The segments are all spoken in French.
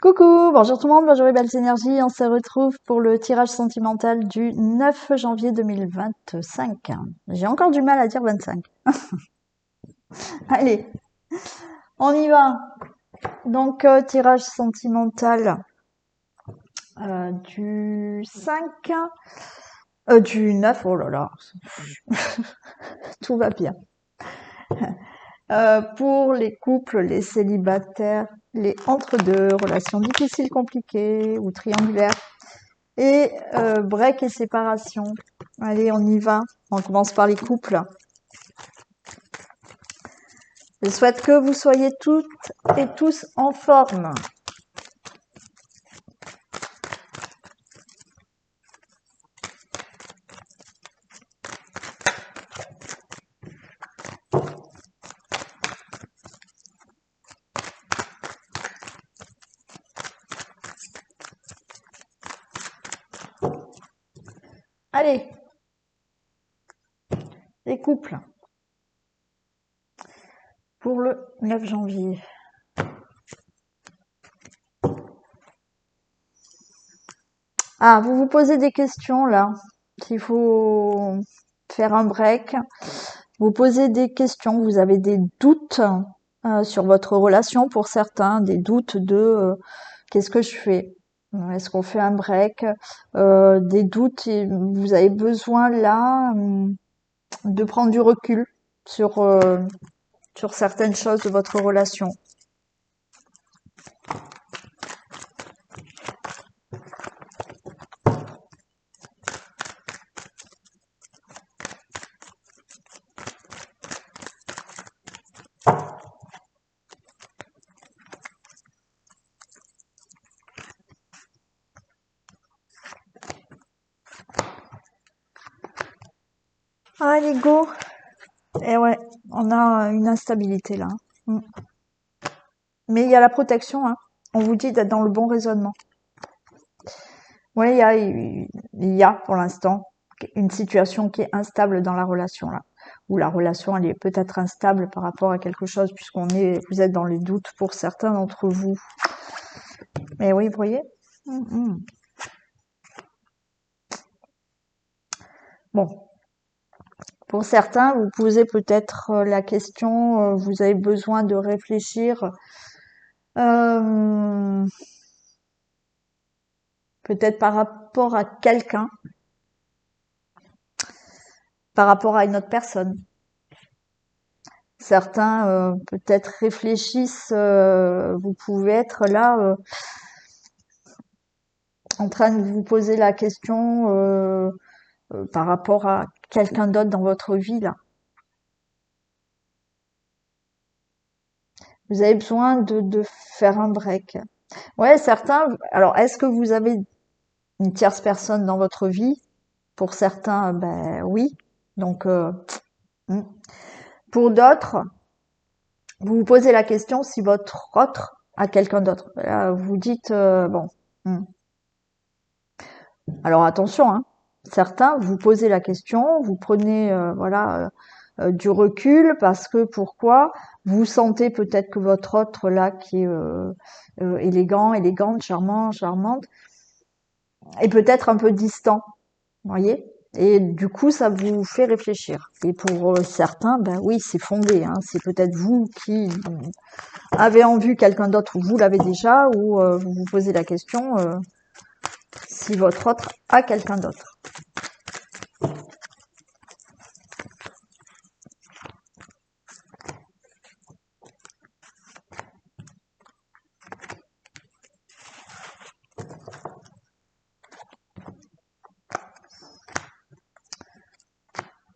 Coucou, bonjour tout le monde, bonjour les belles énergies, on se retrouve pour le tirage sentimental du 9 janvier 2025. J'ai encore du mal à dire 25. Allez, on y va. Donc, tirage sentimental du 5, du 9, oh là là, tout va bien. Pour les couples, les célibataires, les entre-deux, relations difficiles, compliquées ou triangulaires, et break et séparation. Allez, on y va. On commence par les couples. Je souhaite que vous soyez toutes et tous en forme. Allez, les couples. Pour le 9 janvier. Ah, vous vous posez des questions là. S'il faut faire un break. Vous posez des questions, vous avez des doutes sur votre relation pour certains, des doutes de qu'est-ce que je fais? Est-ce qu'on fait un break? Des doutes, et vous avez besoin là de prendre du recul sur, sur certaines choses de votre relation. Allez, go! Et ouais, on a une instabilité là. Mm. Mais il y a la protection, hein. On vous dit d'être dans le bon raisonnement. Oui, il y a pour l'instant une situation qui est instable dans la relation là, où la relation elle est peut-être instable par rapport à quelque chose vous êtes dans les doutes pour certains d'entre vous. Mais oui, vous voyez. Bon, pour certains, vous posez peut-être la question, vous avez besoin de réfléchir, euh, peut-être par rapport à quelqu'un, par rapport à une autre personne. Certains peut-être réfléchissent, vous pouvez être là en train de vous poser la question par rapport à quelqu'un d'autre dans votre vie là. Vous avez besoin de faire un break. Ouais, certains. Alors, est-ce que vous avez une tierce personne dans votre vie? Pour certains, ben oui. Donc, hmm. Pour d'autres, vous vous posez la question si votre autre a quelqu'un d'autre. Vous dites bon. Hmm. Alors attention, hein. Certains, vous posez la question, vous prenez du recul parce que pourquoi vous sentez peut-être que votre autre là qui est élégante, charmant, charmante, est peut-être un peu distant, vous voyez. Et du coup, ça vous fait réfléchir. Et pour certains, ben oui, c'est fondé. Hein. C'est peut-être vous qui avez en vue quelqu'un d'autre ou vous l'avez déjà, ou vous vous posez la question si votre autre a quelqu'un d'autre.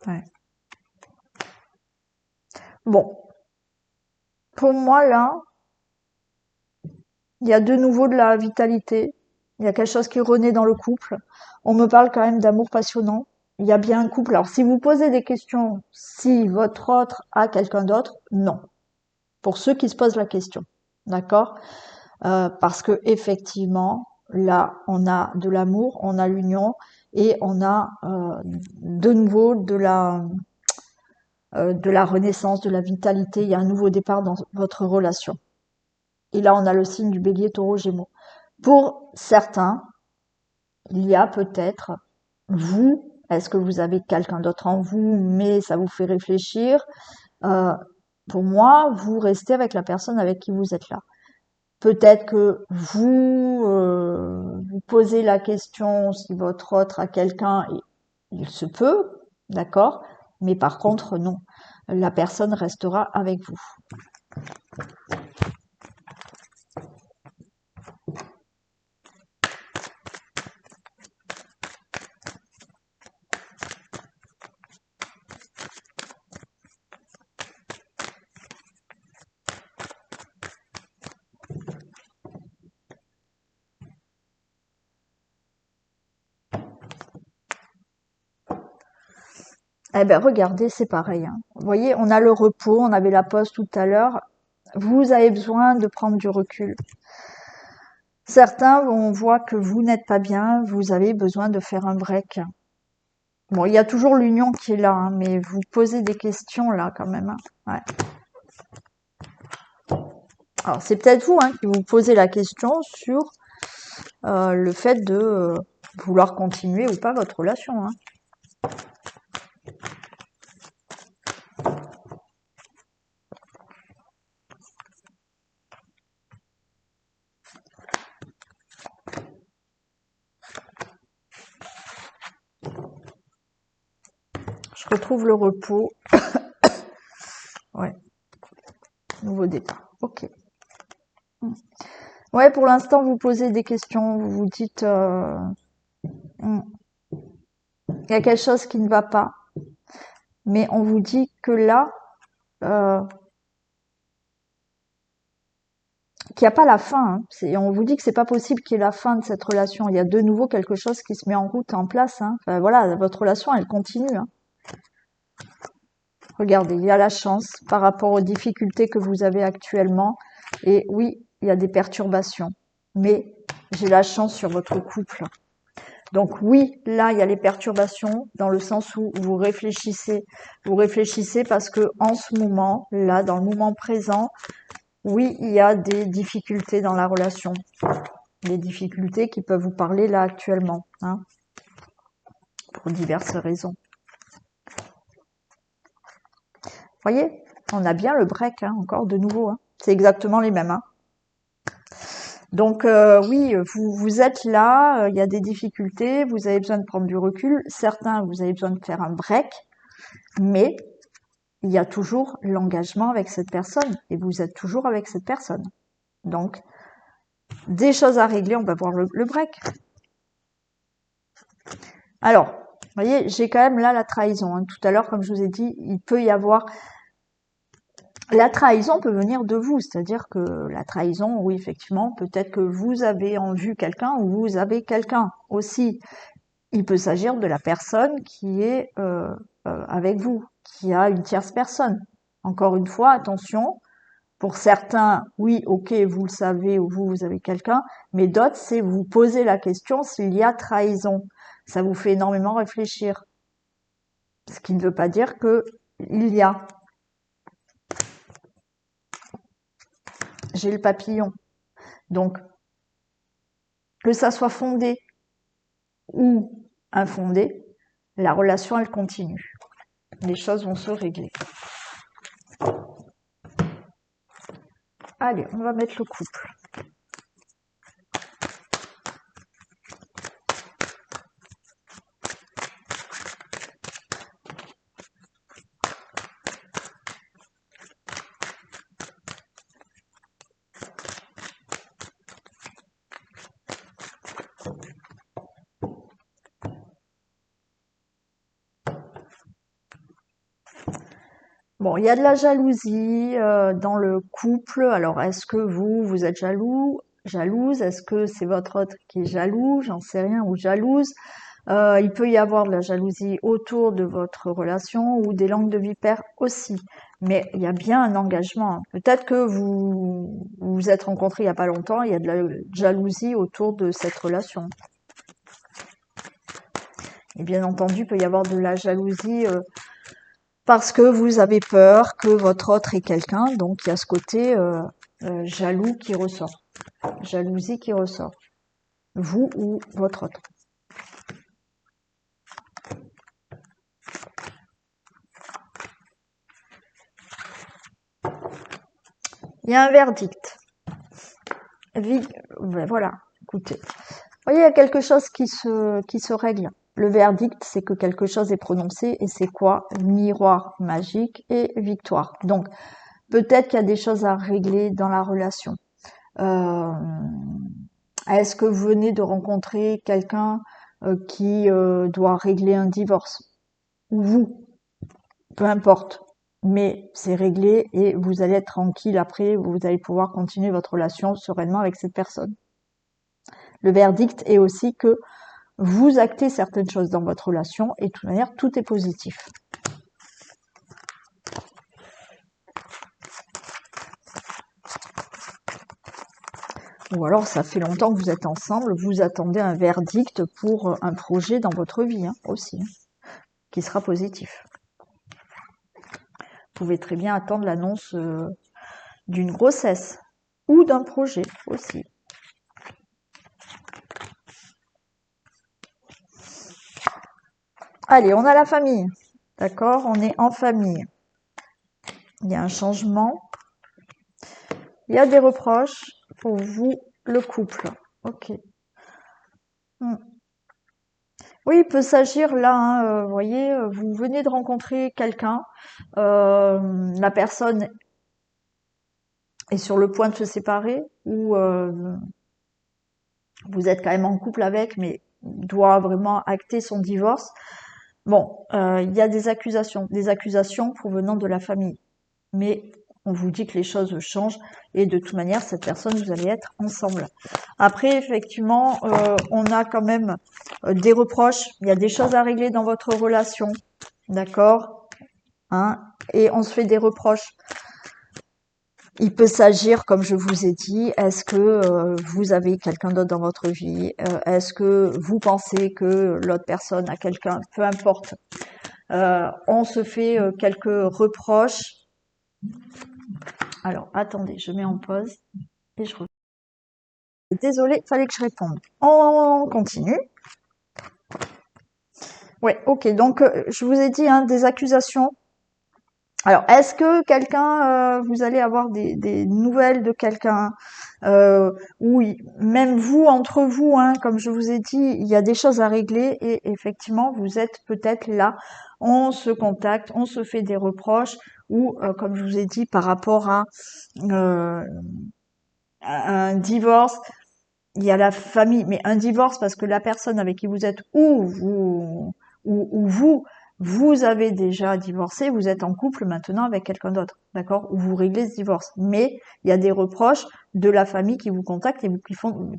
Ouais. Bon, pour moi là, il y a de nouveau de la vitalité. Il y a quelque chose qui renaît dans le couple. On me parle quand même d'amour passionnant. Il y a bien un couple. Alors, si vous posez des questions, si votre autre a quelqu'un d'autre, non. Pour ceux qui se posent la question, d'accord. Parce que effectivement, là, on a de l'amour, on a l'union et on a de nouveau de la renaissance, de la vitalité. Il y a un nouveau départ dans votre relation. Et là, on a le signe du bélier, taureau, gémeaux. Pour certains, il y a peut-être vous, est-ce que vous avez quelqu'un d'autre en vous, mais ça vous fait réfléchir. Pour moi, vous restez avec la personne avec qui vous êtes là. Peut-être que vous posez la question si votre autre a quelqu'un, et il se peut, d'accord, mais par contre, non. La personne restera avec vous. Eh ben, regardez, c'est pareil, hein. Vous voyez, on a le repos, on avait la pause tout à l'heure. Vous avez besoin de prendre du recul. Certains, on voit que vous n'êtes pas bien, vous avez besoin de faire un break. Bon, il y a toujours l'union qui est là, hein, mais vous posez des questions là quand même, hein. Ouais. Alors, c'est peut-être vous, hein, qui vous posez la question sur le fait de vouloir continuer ou pas votre relation, hein. Je retrouve le repos. Ouais. Nouveau départ. Ok. Ouais, pour l'instant, vous posez des questions, vous vous dites, il y a quelque chose qui ne va pas, mais on vous dit que là, euh, qu'il n'y a pas la fin, hein. On vous dit que c'est pas possible qu'il y ait la fin de cette relation. Il y a de nouveau quelque chose qui se met en route, en place, hein. Enfin, voilà, votre relation, elle continue, hein. Regardez, il y a la chance par rapport aux difficultés que vous avez actuellement. Et oui, il y a des perturbations, mais j'ai la chance sur votre couple. Donc oui, là, il y a les perturbations dans le sens où vous réfléchissez parce que en ce moment, là, dans le moment présent, oui, il y a des difficultés dans la relation. Des difficultés qui peuvent vous parler là actuellement, hein, pour diverses raisons. Vous voyez, on a bien le break, hein, encore de nouveau, hein. C'est exactement les mêmes, hein. Donc oui, vous êtes là, il y a des difficultés, vous avez besoin de prendre du recul. Certains, vous avez besoin de faire un break, mais il y a toujours l'engagement avec cette personne et vous êtes toujours avec cette personne. Donc, des choses à régler, on va voir le break. Alors, vous voyez, j'ai quand même là la trahison, hein. Tout à l'heure, comme je vous ai dit, il peut y avoir... La trahison peut venir de vous, c'est-à-dire que la trahison, oui, effectivement, peut-être que vous avez en vue quelqu'un ou vous avez quelqu'un aussi. Il peut s'agir de la personne qui est avec vous, qui a une tierce personne. Encore une fois, attention, pour certains, oui, ok, vous le savez ou vous avez quelqu'un, mais d'autres, c'est vous poser la question s'il y a trahison. Ça vous fait énormément réfléchir. Ce qui ne veut pas dire que il y a. J'ai le papillon. Donc, que ça soit fondé ou infondé, la relation, elle continue. Les choses vont se régler. Allez, on va mettre le couple. Bon, il y a de la jalousie dans le couple. Alors, est-ce que vous êtes jalouse? Est-ce que c'est votre autre qui est jaloux? J'en sais rien, ou jalouse. Il peut y avoir de la jalousie autour de votre relation ou des langues de vipère aussi. Mais il y a bien un engagement. Peut-être que vous vous êtes rencontrés il y a pas longtemps, il y a de la jalousie autour de cette relation. Et bien entendu, il peut y avoir de la jalousie parce que vous avez peur que votre autre ait quelqu'un. Donc il y a ce côté jaloux qui ressort. Jalousie qui ressort. Vous ou votre autre. Il y a un verdict. Voilà, écoutez. Vous voyez, il y a quelque chose qui se règle. Le verdict, c'est que quelque chose est prononcé et c'est quoi? Miroir magique et victoire. Donc, peut-être qu'il y a des choses à régler dans la relation. Est-ce que vous venez de rencontrer quelqu'un qui doit régler un divorce? Ou vous? Peu importe. Mais c'est réglé et vous allez être tranquille après, vous allez pouvoir continuer votre relation sereinement avec cette personne. Le verdict est aussi que vous actez certaines choses dans votre relation et de toute manière, tout est positif. Ou alors, ça fait longtemps que vous êtes ensemble, vous attendez un verdict pour un projet dans votre vie aussi, qui sera positif. Vous pouvez très bien attendre l'annonce d'une grossesse ou d'un projet aussi. Allez, on a la famille. D'accord? On est en famille. Il y a un changement. Il y a des reproches pour vous, le couple. Ok. Oui, il peut s'agir là, vous voyez, vous venez de rencontrer quelqu'un, la personne est sur le point de se séparer ou vous êtes quand même en couple avec, mais doit vraiment acter son divorce. Bon, il y a des accusations provenant de la famille, mais on vous dit que les choses changent et de toute manière, cette personne, vous allez être ensemble. Après, effectivement, on a quand même des reproches, il y a des choses à régler dans votre relation, d'accord, hein, et on se fait des reproches. Il peut s'agir, comme je vous ai dit, est-ce que vous avez quelqu'un d'autre dans votre vie? Est-ce que vous pensez que l'autre personne a quelqu'un? Peu importe. On se fait quelques reproches. Alors, attendez, je mets en pause et je reviens. Désolée, fallait que je réponde. On continue. Ouais, ok. Donc, je vous ai dit des accusations. Alors, est-ce que quelqu'un, vous allez avoir des nouvelles de quelqu'un oui, même vous, entre vous, comme je vous ai dit, il y a des choses à régler et effectivement, vous êtes peut-être là, on se contacte, on se fait des reproches ou, comme je vous ai dit, par rapport euh, à un divorce, il y a la famille, mais un divorce parce que la personne avec qui vous êtes ou vous avez déjà divorcé, vous êtes en couple maintenant avec quelqu'un d'autre, d'accord? Ou vous réglez ce divorce. Mais il y a des reproches de la famille qui vous contactent et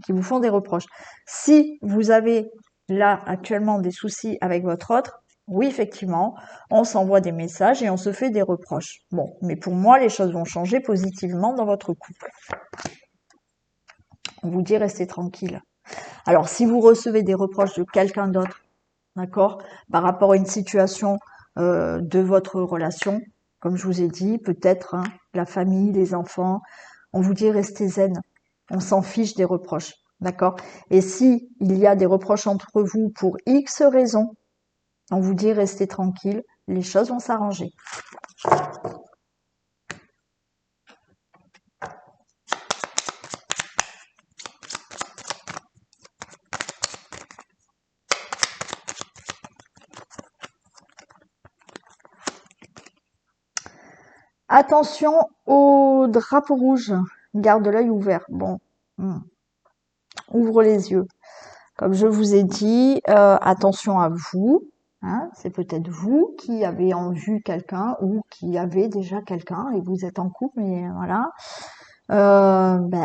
qui vous font des reproches. Si vous avez là actuellement des soucis avec votre autre, oui, effectivement, on s'envoie des messages et on se fait des reproches. Bon, mais pour moi, les choses vont changer positivement dans votre couple. On vous dit restez tranquille. Alors, si vous recevez des reproches de quelqu'un d'autre, d'accord, par rapport à une situation de votre relation, comme je vous ai dit, peut-être la famille, les enfants, on vous dit restez zen. On s'en fiche des reproches, d'accord. Et si il y a des reproches entre vous pour X raisons, on vous dit restez tranquille, les choses vont s'arranger. Attention au drapeau rouge, garde l'œil ouvert. Bon, ouvre les yeux. Comme je vous ai dit, attention à vous. C'est peut-être vous qui avez en vue quelqu'un ou qui avez déjà quelqu'un et vous êtes en couple, mais voilà.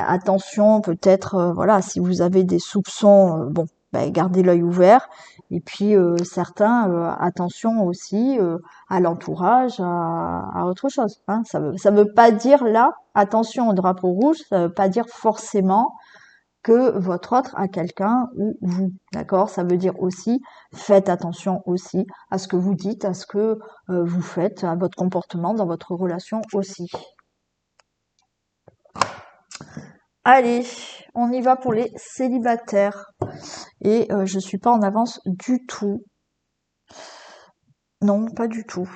Attention, peut-être, voilà, si vous avez des soupçons, gardez l'œil ouvert. Et puis certains, attention aussi à l'entourage, à autre chose. Ça veut pas dire là, attention au drapeau rouge, ça veut pas dire forcément que votre autre a quelqu'un ou vous, d'accord? Ça veut dire aussi, faites attention aussi à ce que vous dites, à ce que vous faites, à votre comportement dans votre relation aussi. Allez, on y va pour les célibataires. Et je suis pas en avance du tout. Non, pas du tout.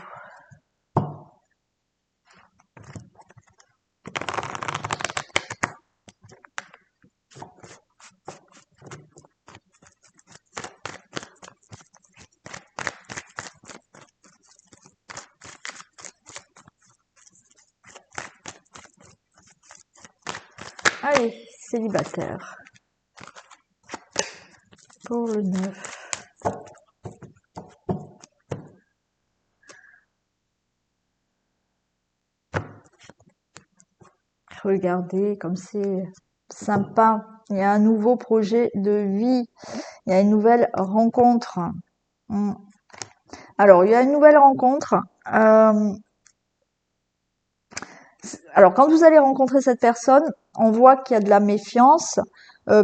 Allez, célibataire. Pour le 9. Regardez comme c'est sympa. Il y a un nouveau projet de vie. Il y a une nouvelle rencontre. Alors, il y a une nouvelle rencontre. Alors, quand vous allez rencontrer cette personne, on voit qu'il y a de la méfiance.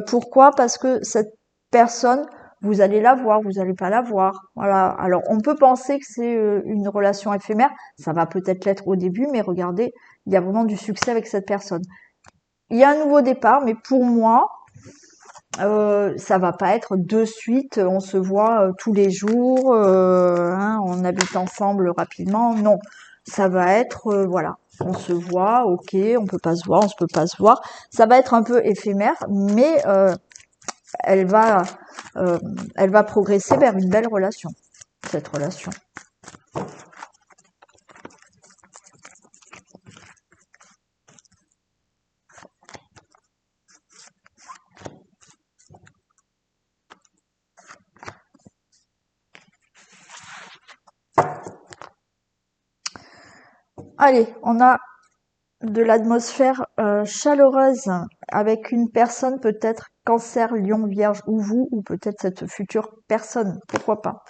Pourquoi? Parce que cette personne, vous allez la voir, vous n'allez pas la voir. Voilà. Alors, on peut penser que c'est une relation éphémère. Ça va peut-être l'être au début, mais regardez, il y a vraiment du succès avec cette personne. Il y a un nouveau départ, mais pour moi, ça va pas être de suite, on se voit tous les jours, on habite ensemble rapidement. Non, ça va être, voilà, on se voit, ok, on peut pas se voir, on se peut pas se voir. Ça va être un peu éphémère, mais elle va, elle va progresser vers une belle relation, cette relation. Allez, on a de l'atmosphère chaleureuse avec une personne peut-être cancer, lion, vierge ou vous, ou peut-être cette future personne, pourquoi pas.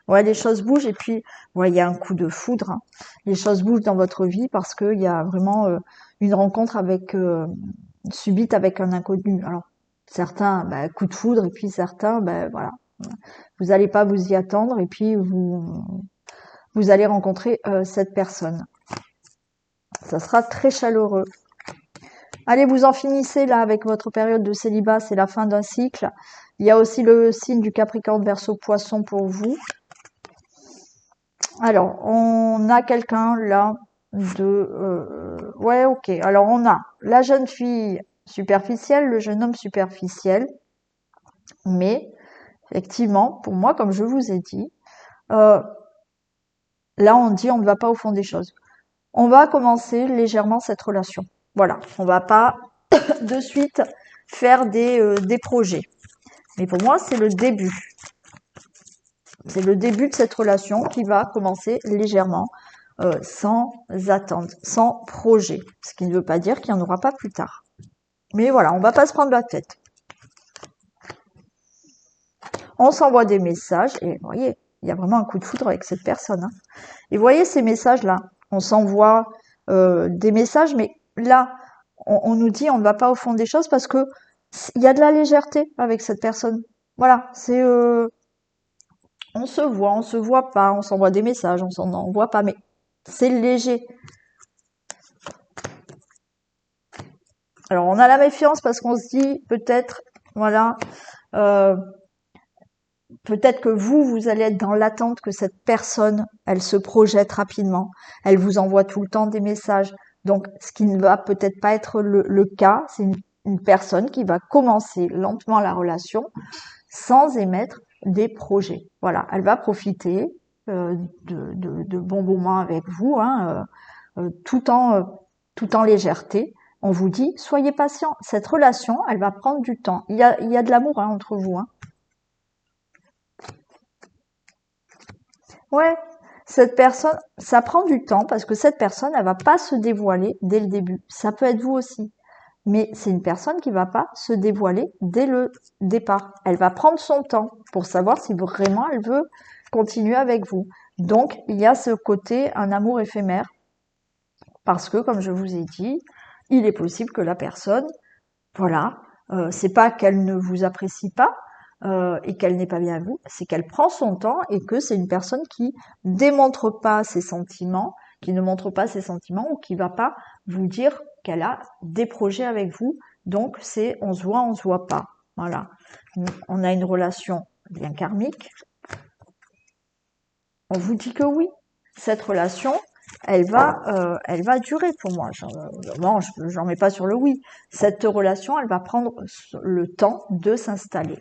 Ouais, les choses bougent et puis ouais, il y a un coup de foudre, hein. Les choses bougent dans votre vie parce qu'il y a vraiment une rencontre avec subite avec un inconnu. Alors certains, bah, coup de foudre et puis certains, bah, voilà, vous n'allez pas vous y attendre et puis vous allez rencontrer cette personne. Ça sera très chaleureux. Allez, vous en finissez là avec votre période de célibat, c'est la fin d'un cycle. Il y a aussi le signe du Capricorne, Verseau, Poisson pour vous. Alors, on a quelqu'un là ouais, ok. Alors, on a la jeune fille superficielle, le jeune homme superficiel. Mais, effectivement, pour moi, comme je vous ai dit, euh, là, on dit on ne va pas au fond des choses. On va commencer légèrement cette relation. Voilà, on va pas de suite faire des projets. Mais pour moi, c'est le début. C'est le début de cette relation qui va commencer légèrement, sans attente, sans projet. Ce qui ne veut pas dire qu'il n'y en aura pas plus tard. Mais voilà, on va pas se prendre la tête. On s'envoie des messages et vous voyez, il y a vraiment un coup de foudre avec cette personne, hein. Et vous voyez ces messages-là, on s'envoie des messages, mais là, on nous dit on ne va pas au fond des choses parce que il y a de la légèreté avec cette personne. Voilà, c'est on se voit pas, on s'envoie des messages, on s'en envoie pas, mais c'est léger. Alors on a la méfiance parce qu'on se dit peut-être, voilà, euh, peut-être que vous allez être dans l'attente que cette personne, elle se projette rapidement, elle vous envoie tout le temps des messages. Donc ce qui ne va peut-être pas être le cas, c'est une personne qui va commencer lentement la relation sans émettre des projets. Voilà, elle va profiter de bons moments avec vous, hein, tout en légèreté. On vous dit, soyez patient. Cette relation, elle va prendre du temps. Il y a de l'amour, hein, entre vous, hein. Ouais, cette personne, ça prend du temps parce que cette personne, elle va pas se dévoiler dès le début. Ça peut être vous aussi. Mais c'est une personne qui va pas se dévoiler dès le départ. Elle va prendre son temps pour savoir si vraiment elle veut continuer avec vous. Donc, il y a ce côté, un amour éphémère, parce que, comme je vous ai dit, il est possible que la personne, voilà, c'est pas qu'elle ne vous apprécie pas et qu'elle n'est pas bien à vous, c'est qu'elle prend son temps et que c'est une personne qui démontre pas ses sentiments, qui ne montre pas ses sentiments ou qui va pas vous dire qu'elle a des projets avec vous, Donc, c'est on se voit pas. Voilà. On a une relation bien karmique. On vous dit que oui, cette relation, elle va durer pour moi. Non, j'en mets pas sur le oui. Cette relation, elle va prendre le temps de s'installer.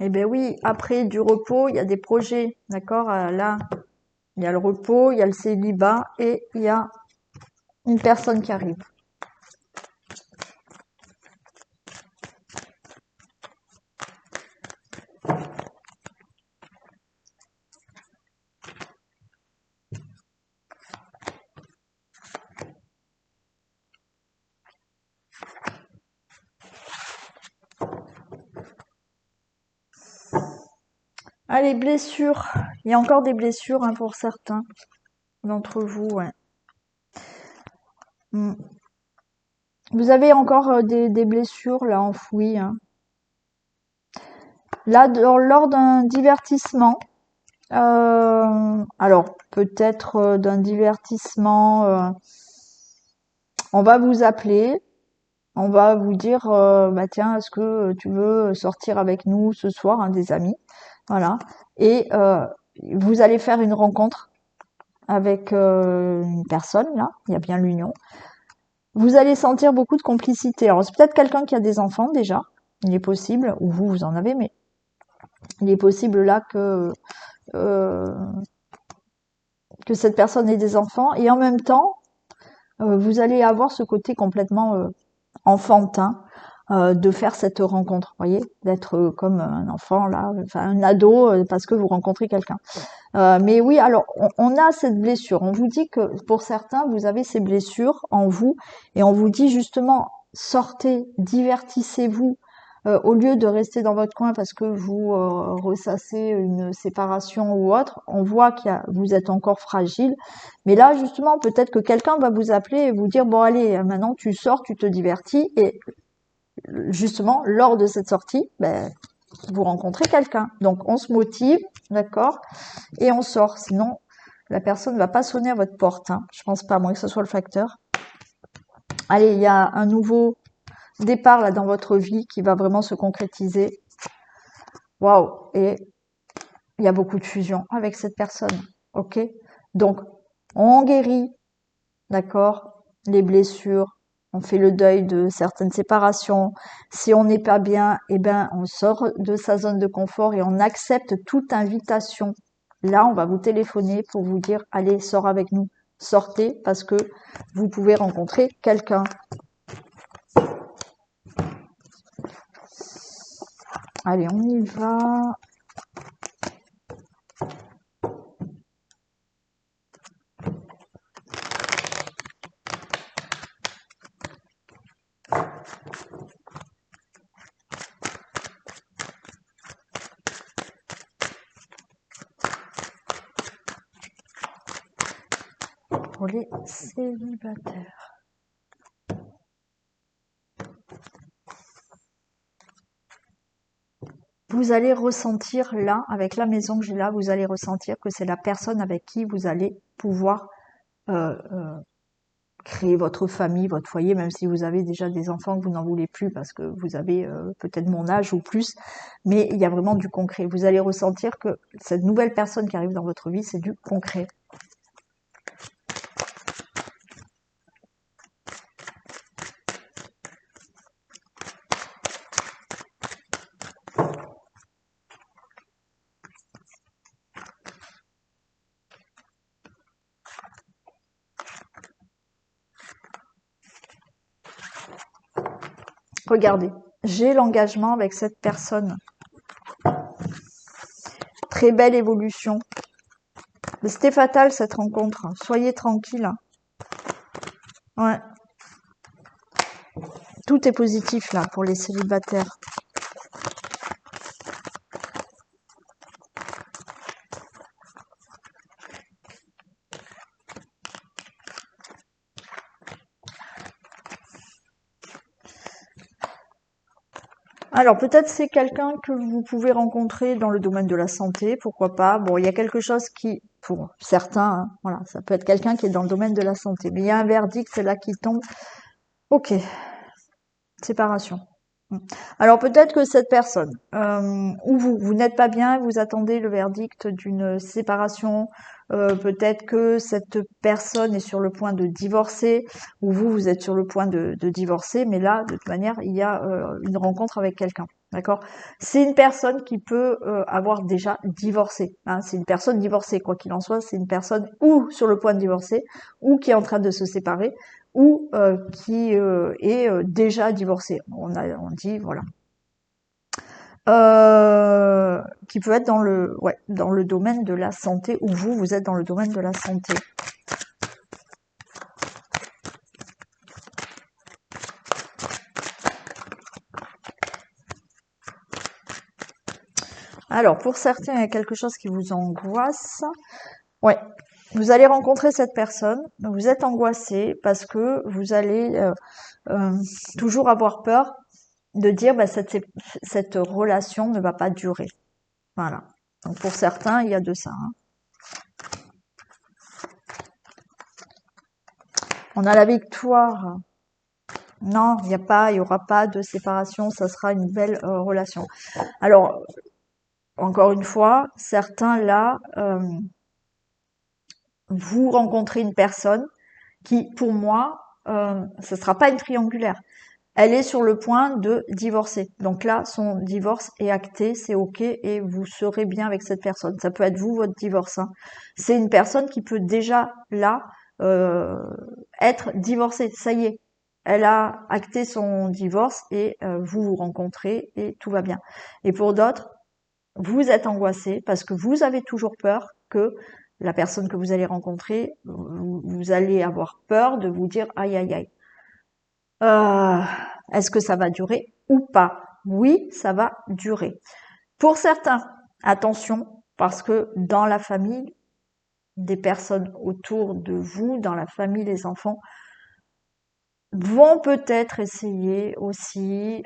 Eh bien oui, après du repos, il y a des projets, d'accord? Là, il y a le repos, il y a le célibat et il y a une personne qui arrive. Ah, les blessures. Il y a encore des blessures hein, pour certains d'entre vous. Ouais. Vous avez encore des blessures là enfouies. Hein. Là, lors d'un divertissement, alors peut-être d'un divertissement, on va vous appeler, on va vous dire, bah tiens, est-ce que tu veux sortir avec nous ce soir, hein, des amis, voilà. Et vous allez faire une rencontre avec une personne là, il y a bien l'union. Vous allez sentir beaucoup de complicité. Alors c'est peut-être quelqu'un qui a des enfants déjà, il est possible, ou vous en avez, mais il est possible là euh, que cette personne ait des enfants et en même temps vous allez avoir ce côté complètement enfantin de faire cette rencontre, voyez, d'être comme un enfant là, enfin un ado parce que vous rencontrez quelqu'un. Mais oui, alors on a cette blessure. On vous dit que pour certains vous avez ces blessures en vous et on vous dit justement sortez, divertissez-vous. Au lieu de rester dans votre coin parce que vous ressassez une séparation ou autre, on voit vous êtes encore fragile. Mais là, justement, peut-être que quelqu'un va vous appeler et vous dire, bon allez, maintenant tu sors, tu te divertis. Et justement, lors de cette sortie, ben, vous rencontrez quelqu'un. Donc on se motive, d'accord, et on sort. Sinon, la personne ne va pas sonner à votre porte. Hein. Je pense pas, à moins que ce soit le facteur. Allez, il y a un nouveau départ là dans votre vie qui va vraiment se concrétiser. Waouh! Et il y a beaucoup de fusion avec cette personne. Ok? Donc, on guérit, d'accord? Les blessures, on fait le deuil de certaines séparations. Si on n'est pas bien, eh ben, on sort de sa zone de confort et on accepte toute invitation. Là, on va vous téléphoner pour vous dire, allez, sors avec nous. Sortez parce que vous pouvez rencontrer quelqu'un. Allez, on y va. Pour les célibataires. Vous allez ressentir là, avec la maison que j'ai là, vous allez ressentir que c'est la personne avec qui vous allez pouvoir euh, euh, créer votre famille, votre foyer, même si vous avez déjà des enfants que vous n'en voulez plus parce que vous avez peut-être mon âge ou plus, mais il y a vraiment du concret. Vous allez ressentir que cette nouvelle personne qui arrive dans votre vie, c'est du concret. Regardez, j'ai l'engagement avec cette personne. Très belle évolution. C'était fatal cette rencontre. Soyez tranquille. Ouais. Tout est positif là pour les célibataires. Alors peut-être c'est quelqu'un que vous pouvez rencontrer dans le domaine de la santé, pourquoi pas. Bon, il y a quelque chose qui, pour certains, hein, voilà, ça peut être quelqu'un qui est dans le domaine de la santé, mais il y a un verdict là qui tombe. Ok, séparation. Alors peut-être que cette personne, ou vous n'êtes pas bien, vous attendez le verdict d'une séparation, peut-être que cette personne est sur le point de divorcer, ou vous êtes sur le point de divorcer, mais là, de toute manière, il y a une rencontre avec quelqu'un. D'accord? C'est une personne qui peut avoir déjà divorcé. Hein, c'est une personne divorcée, quoi qu'il en soit. C'est une personne ou sur le point de divorcer, ou qui est en train de se séparer, ou qui est déjà divorcé. On dit voilà. Qui peut être dans le domaine de la santé, ou vous êtes dans le domaine de la santé. Alors, pour certains, il y a quelque chose qui vous angoisse. Ouais, vous allez rencontrer cette personne, vous êtes angoissé parce que vous allez toujours avoir peur de dire bah, cette relation ne va pas durer. Voilà. Donc pour certains, il y a de ça. Hein. On a la victoire. Non, il y aura pas de séparation, ça sera une belle relation. Alors, encore une fois, certains là, vous rencontrez une personne qui, pour moi, ce sera pas une triangulaire. Elle est sur le point de divorcer. Donc là, son divorce est acté, c'est ok, et vous serez bien avec cette personne. Ça peut être vous, votre divorce. Hein. C'est une personne qui peut déjà, là, euh, être divorcée. Ça y est. Elle a acté son divorce et vous vous rencontrez et tout va bien. Et pour d'autres, vous êtes angoissé parce que vous avez toujours peur que la personne que vous allez rencontrer, vous allez avoir peur de vous dire aïe aïe aïe. Euh, Est-ce que ça va durer ou pas? Oui, ça va durer. Pour certains, attention, parce que dans la famille, des personnes autour de vous, dans la famille, les enfants, vont peut-être essayer aussi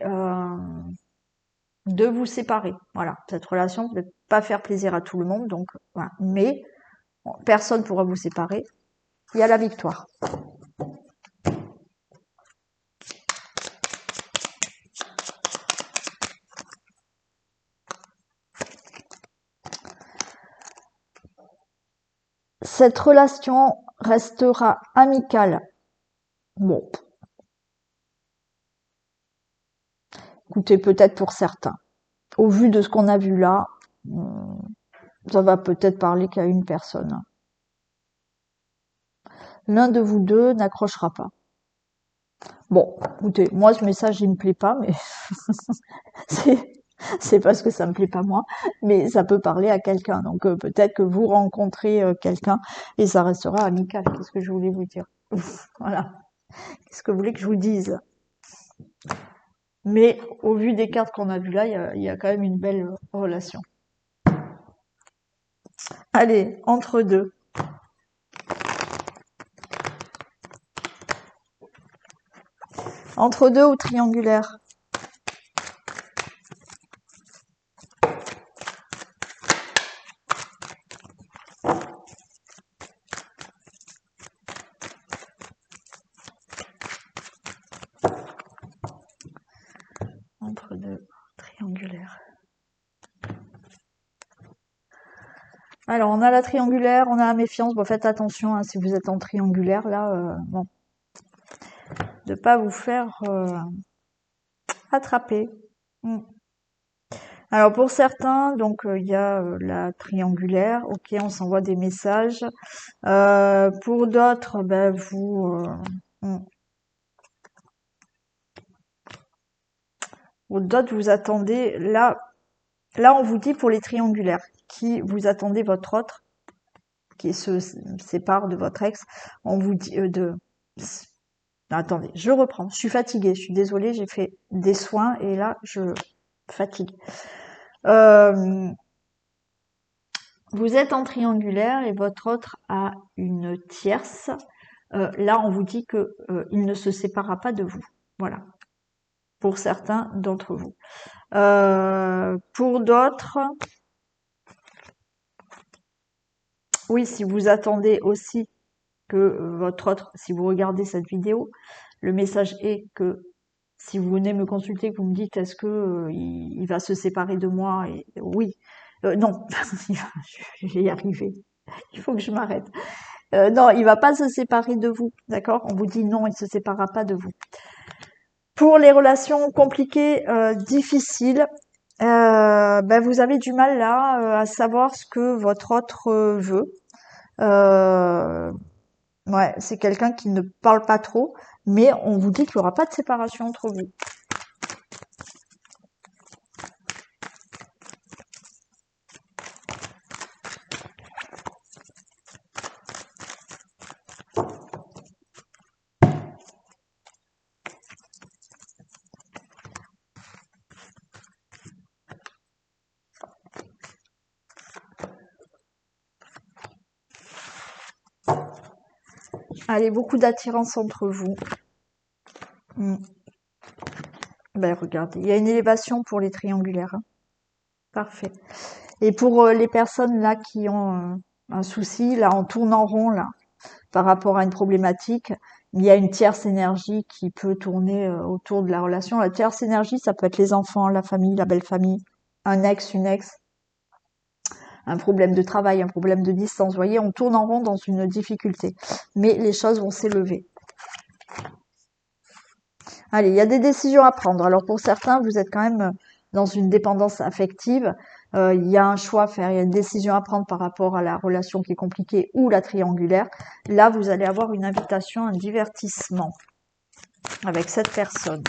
de vous séparer. Voilà, cette relation ne peut pas faire plaisir à tout le monde, donc voilà. Mais personne ne pourra vous séparer. Il y a la victoire. Cette relation restera amicale. Bon, écoutez, peut-être pour certains. Au vu de ce qu'on a vu là, ça va peut-être parler qu'à une personne. L'un de vous deux n'accrochera pas. Bon, écoutez, moi ce message il me plaît pas, mais c'est c'est parce que ça me plaît pas moi, mais ça peut parler à quelqu'un. Donc peut-être que vous rencontrez quelqu'un et ça restera amical. Qu'est-ce que je voulais vous dire? Voilà. Qu'est-ce que vous voulez que je vous dise? Mais au vu des cartes qu'on a vues là, il y a quand même une belle relation. Allez, entre deux. Entre deux ou triangulaire? Entre deux, triangulaire. Alors, on a la triangulaire, on a la méfiance. Bon, faites attention hein, si vous êtes en triangulaire, là, bon, de pas vous faire attraper. Mm. Alors, pour certains, donc il y a la triangulaire. Ok, on s'envoie des messages. Pour d'autres, ben mm. Pour d'autres, vous attendez. Là, on vous dit pour les triangulaires, qui vous attendez votre autre, qui se sépare de votre ex. On vous dit Attendez, je reprends. Je suis fatiguée, je suis désolée, j'ai fait des soins et là, je fatigue. Euh, Vous êtes en triangulaire et votre autre a une tierce. Là, on vous dit que il ne se séparera pas de vous. Voilà. pour certains d'entre vous. Pour d'autres, oui, si vous attendez aussi que votre autre, si vous regardez cette vidéo, le message est que si vous venez me consulter, que vous me dites est-ce que il va se séparer de moi, et oui, non, je vais y arriver. Il faut que je m'arrête. Non, il va pas se séparer de vous, d'accord? On vous dit non, il se séparera pas de vous. Pour les relations compliquées, difficiles, ben vous avez du mal là à savoir ce que votre autre veut. Ouais, c'est quelqu'un qui ne parle pas trop, mais on vous dit qu'il n'y aura pas de séparation entre vous. Allez, beaucoup d'attirance entre vous. Ben regardez, il y a une élévation pour les triangulaires. Hein. Parfait. Et pour les personnes là qui ont un souci, là, en tournant rond, là, par rapport à une problématique, il y a une tierce énergie qui peut tourner autour de la relation. La tierce énergie, ça peut être les enfants, la famille, la belle famille, un ex, une ex, un problème de travail, un problème de distance. Vous voyez, on tourne en rond dans une difficulté. Mais les choses vont s'élever. Allez, il y a des décisions à prendre. Alors pour certains, vous êtes quand même dans une dépendance affective. Il y a un choix à faire, il y a une décision à prendre par rapport à la relation qui est compliquée ou la triangulaire. Là, vous allez avoir une invitation, un divertissement avec cette personne.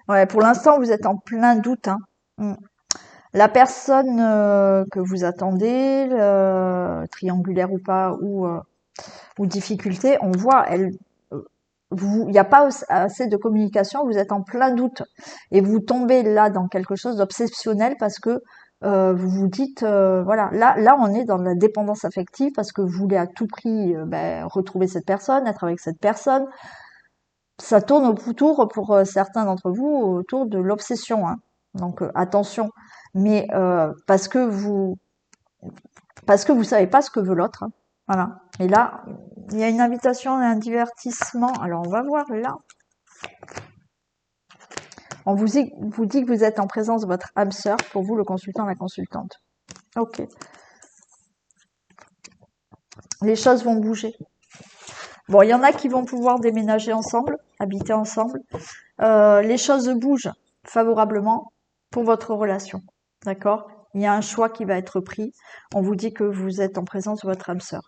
Ouais, pour l'instant, vous êtes en plein doute. Hein. La personne que vous attendez, triangulaire ou pas, ou difficulté, on voit, il n'y a pas assez de communication, vous êtes en plein doute et vous tombez là dans quelque chose d'obsessionnel parce que vous vous dites voilà, là on est dans la dépendance affective parce que vous voulez à tout prix retrouver cette personne, être avec cette personne. Ça tourne autour pour certains d'entre vous autour de l'obsession, hein. Donc attention, mais parce que vous savez pas ce que veut l'autre, hein. Voilà. Et là, il y a une invitation et un divertissement. Alors, on va voir là. On vous dit que vous êtes en présence de votre âme sœur, pour vous, le consultant, la consultante. Ok. Les choses vont bouger. Bon, il y en a qui vont pouvoir déménager ensemble, habiter ensemble. Les choses bougent favorablement pour votre relation. D'accord? Il y a un choix qui va être pris. On vous dit que vous êtes en présence de votre âme sœur.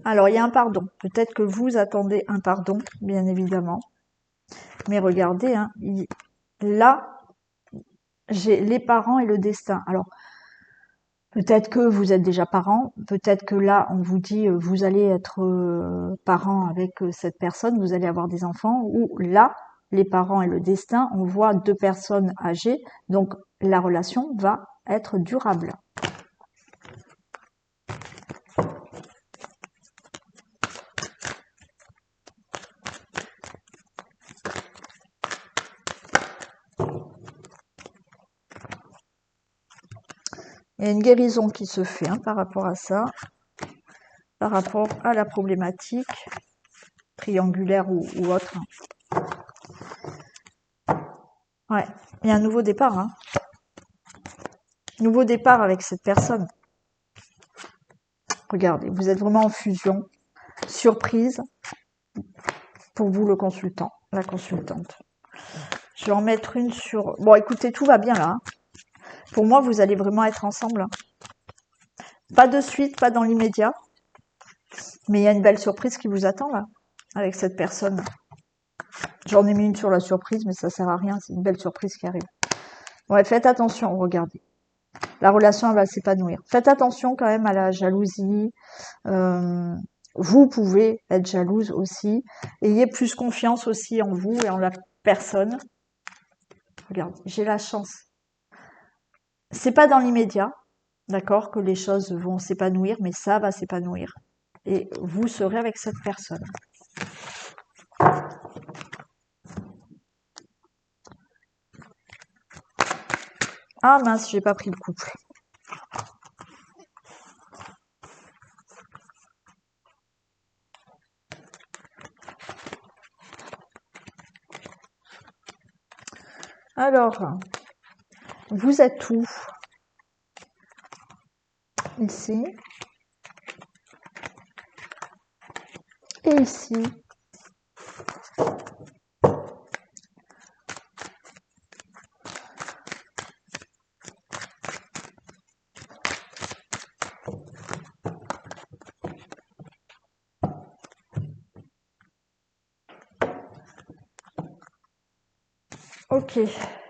Alors, il y a un pardon. Peut-être que vous attendez un pardon, bien évidemment. Mais regardez, hein, là, j'ai les parents et le destin. Alors, peut-être que vous êtes déjà parents, peut-être que là, on vous dit, vous allez être parents avec cette personne, vous allez avoir des enfants, ou là, les parents et le destin, on voit deux personnes âgées, donc la relation va être durable. Il y a une guérison qui se fait par rapport à ça, par rapport à la problématique triangulaire ou autre. Ouais, il y a un nouveau départ. Hein. Nouveau départ avec cette personne. Regardez, vous êtes vraiment en fusion. Surprise pour vous, le consultant, la consultante. Je vais en mettre une sur... Bon, écoutez, tout va bien là. Pour moi, vous allez vraiment être ensemble. Pas de suite, pas dans l'immédiat. Mais il y a une belle surprise qui vous attend là, avec cette personne. J'en ai mis une sur la surprise, mais ça sert à rien. C'est une belle surprise qui arrive. Ouais, faites attention, regardez. La relation, elle va s'épanouir. Faites attention quand même à la jalousie. Vous pouvez être jalouse aussi. Ayez plus confiance aussi en vous et en la personne. Regardez, j'ai la chance. C'est pas dans l'immédiat, d'accord, que les choses vont s'épanouir, mais ça va s'épanouir. Et vous serez avec cette personne. Ah mince, j'ai pas pris le couple. Alors, vous êtes où? Ici. Et ici. Ok,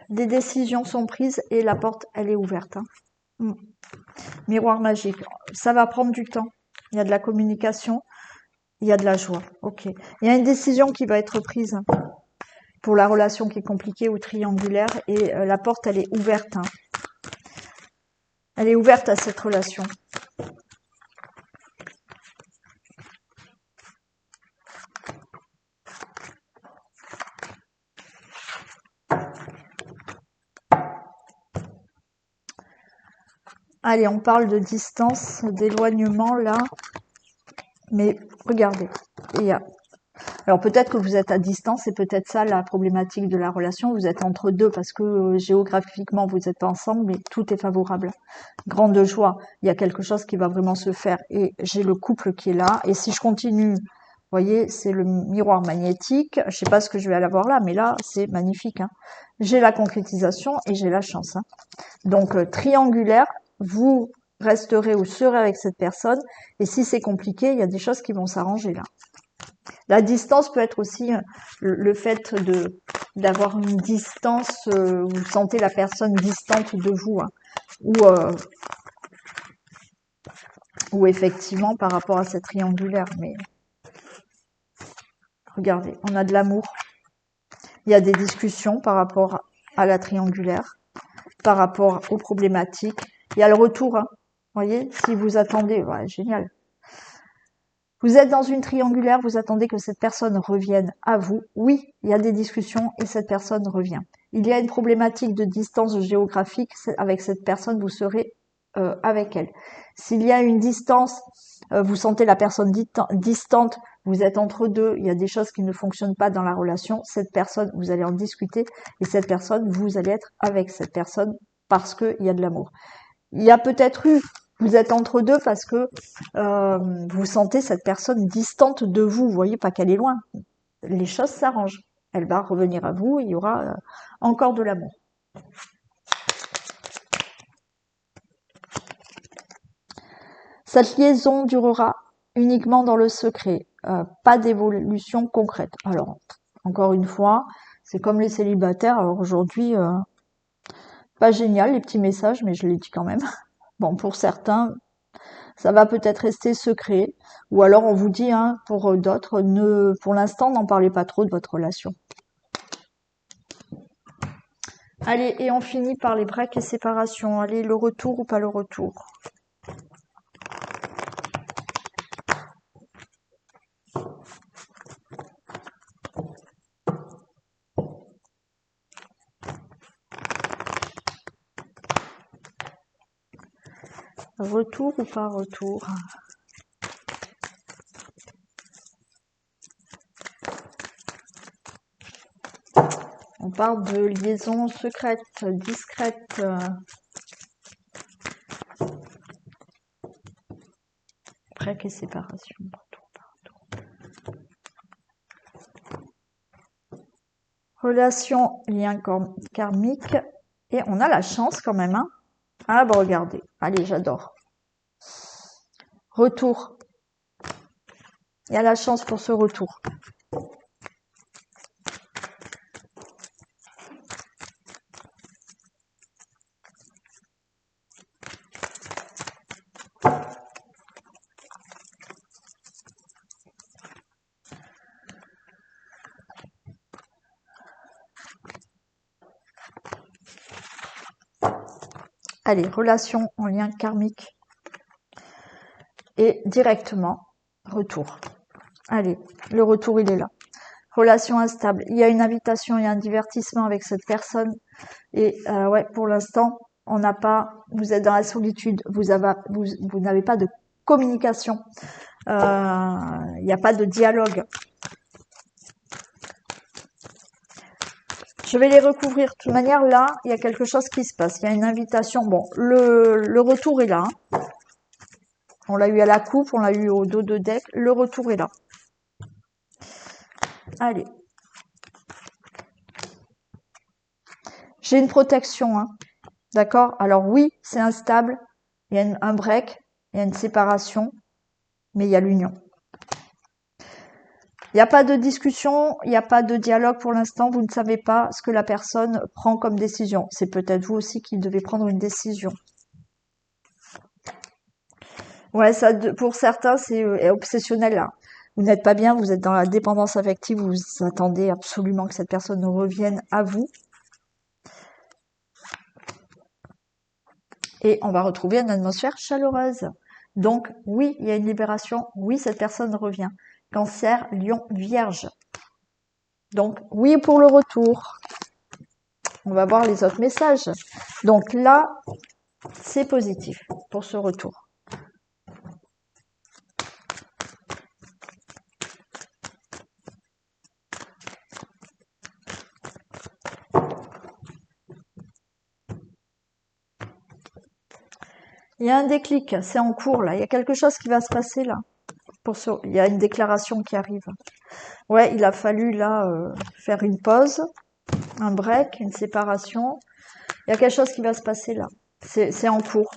des décisions sont prises et la porte, elle est ouverte. Hein. Miroir magique, ça va prendre du temps. Il y a de la communication, il y a de la joie. Ok, il y a une décision qui va être prise pour la relation qui est compliquée ou triangulaire et la porte, elle est ouverte. Hein. Elle est ouverte à cette relation. Allez, on parle de distance, d'éloignement là. Mais regardez, il y a... Alors peut-être que vous êtes à distance, c'est peut-être ça la problématique de la relation. Vous êtes entre deux parce que géographiquement vous n'êtes pas ensemble, mais tout est favorable. Grande joie, il y a quelque chose qui va vraiment se faire. Et j'ai le couple qui est là. Et si je continue, vous voyez, c'est le miroir magnétique. Je sais pas ce que je vais aller avoir là, mais là, c'est magnifique. Hein. J'ai la concrétisation et j'ai la chance. Hein. Donc triangulaire, vous resterez ou serez avec cette personne. Et si c'est compliqué, il y a des choses qui vont s'arranger là. La distance peut être aussi le fait d'avoir une distance, vous sentez la personne distante de vous, hein, ou effectivement par rapport à cette triangulaire. Mais regardez, on a de l'amour. Il y a des discussions par rapport à la triangulaire, par rapport aux problématiques. Il y a le retour, hein. Vous voyez, si vous attendez, ouais, génial. Vous êtes dans une triangulaire, vous attendez que cette personne revienne à vous. Oui, il y a des discussions et cette personne revient. Il y a une problématique de distance géographique avec cette personne, vous serez avec elle. S'il y a une distance, vous sentez la personne distante, vous êtes entre deux, il y a des choses qui ne fonctionnent pas dans la relation, cette personne, vous allez en discuter et cette personne, vous allez être avec cette personne parce qu'il y a de l'amour. Il y a peut-être eu, vous êtes entre deux parce que vous sentez cette personne distante de vous. Vous voyez pas qu'elle est loin. Les choses s'arrangent. Elle va revenir à vous. Il y aura encore de l'amour. Cette liaison durera uniquement dans le secret. Pas d'évolution concrète. Alors, encore une fois, c'est comme les célibataires. Alors aujourd'hui, pas génial les petits messages, mais je les dis quand même. Bon, pour certains, ça va peut-être rester secret. Ou alors on vous dit, hein, pour d'autres, pour l'instant, n'en parlez pas trop de votre relation. Allez, et on finit par les breaks et séparations. Allez, le retour ou pas le retour? Retour ou pas retour? On parle de liaison secrète, discrète. Break et séparation. Retour, pas retour. Relation, lien karmique. Et on a la chance quand même, hein. Ah bah regardez, allez, j'adore. Retour. Il y a la chance pour ce retour. Allez, relation en lien karmique. Et directement, retour. Allez, le retour, il est là. Relation instable. Il y a une invitation, il y a un divertissement avec cette personne. Et ouais, pour l'instant, on n'a pas. Vous êtes dans la solitude. Vous n'avez pas de communication. Il n'y a pas de dialogue. Je vais les recouvrir. De toute manière, là, il y a quelque chose qui se passe. Il y a une invitation. Bon, le retour est là. Hein. On l'a eu à la coupe, on l'a eu au dos de deck. Le retour est là. Allez. J'ai une protection, hein. D'accord? Alors oui, c'est instable. Il y a un break, il y a une séparation, mais il y a l'union. Il n'y a pas de discussion, il n'y a pas de dialogue pour l'instant. Vous ne savez pas ce que la personne prend comme décision. C'est peut-être vous aussi qui devez prendre une décision. Ouais, ça, pour certains, c'est obsessionnel là. Vous n'êtes pas bien, vous êtes dans la dépendance affective, vous attendez absolument que cette personne revienne à vous. Et on va retrouver une atmosphère chaleureuse. Donc, oui, il y a une libération. Oui, cette personne revient. Cancer, Lion, Vierge. Donc, oui pour le retour. On va voir les autres messages. Donc là, c'est positif pour ce retour. Il y a un déclic, c'est en cours là. Il y a quelque chose qui va se passer là. Il y a une déclaration qui arrive. Ouais, il a fallu là faire une pause, un break, une séparation. Il y a quelque chose qui va se passer là. C'est en cours.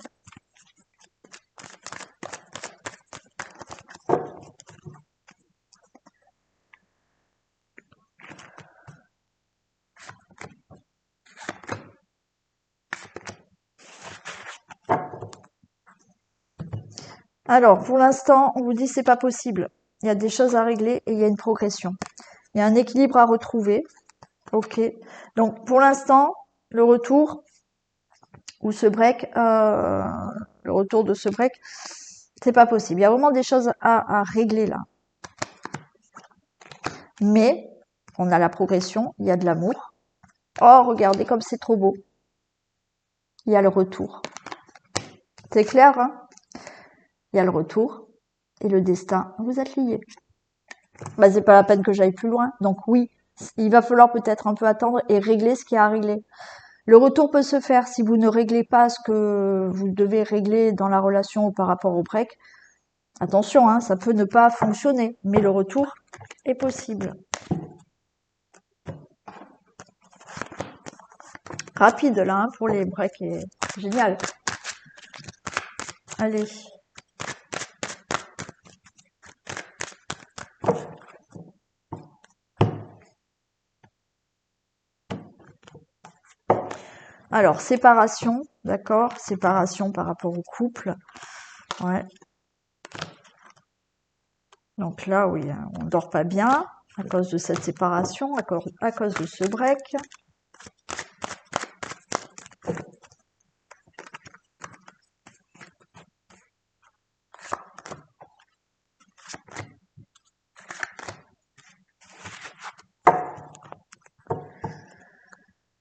Alors, pour l'instant, on vous dit c'est pas possible. Il y a des choses à régler et il y a une progression. Il y a un équilibre à retrouver. Ok. Donc, pour l'instant, le retour ou ce break, le retour de ce break, c'est pas possible. Il y a vraiment des choses à régler là. Mais on a la progression, il y a de l'amour. Oh, regardez comme c'est trop beau. Il y a le retour. C'est clair, hein? Il y a le retour et le destin. Vous êtes liés. Bah, c'est pas la peine que j'aille plus loin. Donc oui, il va falloir peut-être un peu attendre et régler ce qu'il y a à régler. Le retour peut se faire si vous ne réglez pas ce que vous devez régler dans la relation ou par rapport au break. Attention, hein, ça peut ne pas fonctionner, mais le retour est possible. Rapide là, hein, pour les breaks, et génial. Allez. Alors, séparation, d'accord? Séparation par rapport au couple. Ouais. Donc là, oui, on dort pas bien à cause de cette séparation, à cause de ce break.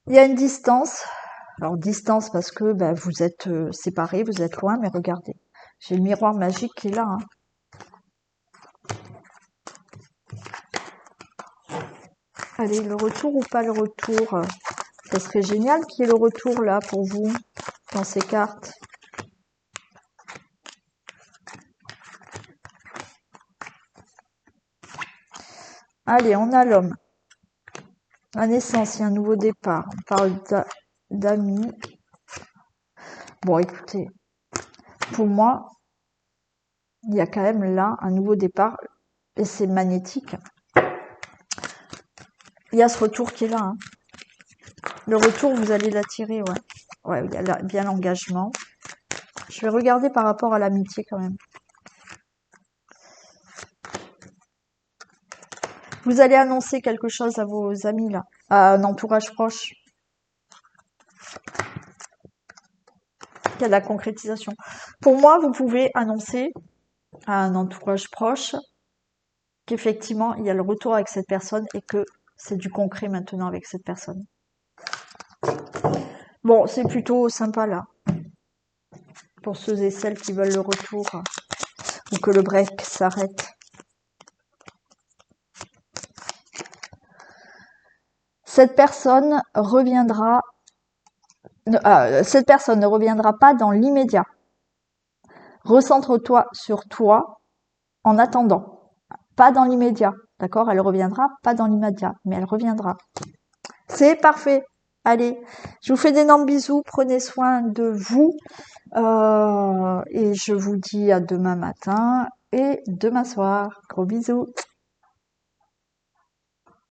Il y a une distance. Alors, distance parce que bah, vous êtes séparés, vous êtes loin, mais regardez. J'ai le miroir magique qui est là. Hein. Allez, le retour ou pas le retour? Ça serait génial qu'il y ait le retour là pour vous dans ces cartes. Allez, on a l'homme. La naissance, il y a un nouveau départ. On parle d'amis. Bon, écoutez, pour moi, il y a quand même là un nouveau départ et c'est magnétique. Il y a ce retour qui est là. Hein. Le retour, vous allez l'attirer, ouais. Ouais, il y a là, bien l'engagement. Je vais regarder par rapport à l'amitié quand même. Vous allez annoncer quelque chose à vos amis là, à un entourage proche. Il y a de la concrétisation. Pour moi, vous pouvez annoncer à un entourage proche qu'effectivement, il y a le retour avec cette personne et que c'est du concret maintenant avec cette personne. Bon, c'est plutôt sympa là, pour ceux et celles qui veulent le retour ou que le break s'arrête. Cette personne reviendra, cette personne ne reviendra pas dans l'immédiat. Recentre-toi sur toi en attendant. Pas dans l'immédiat, d'accord? Elle reviendra pas dans l'immédiat, mais elle reviendra. C'est parfait. Allez, je vous fais d'énormes bisous, prenez soin de vous et je vous dis à demain matin et demain soir. Gros bisous.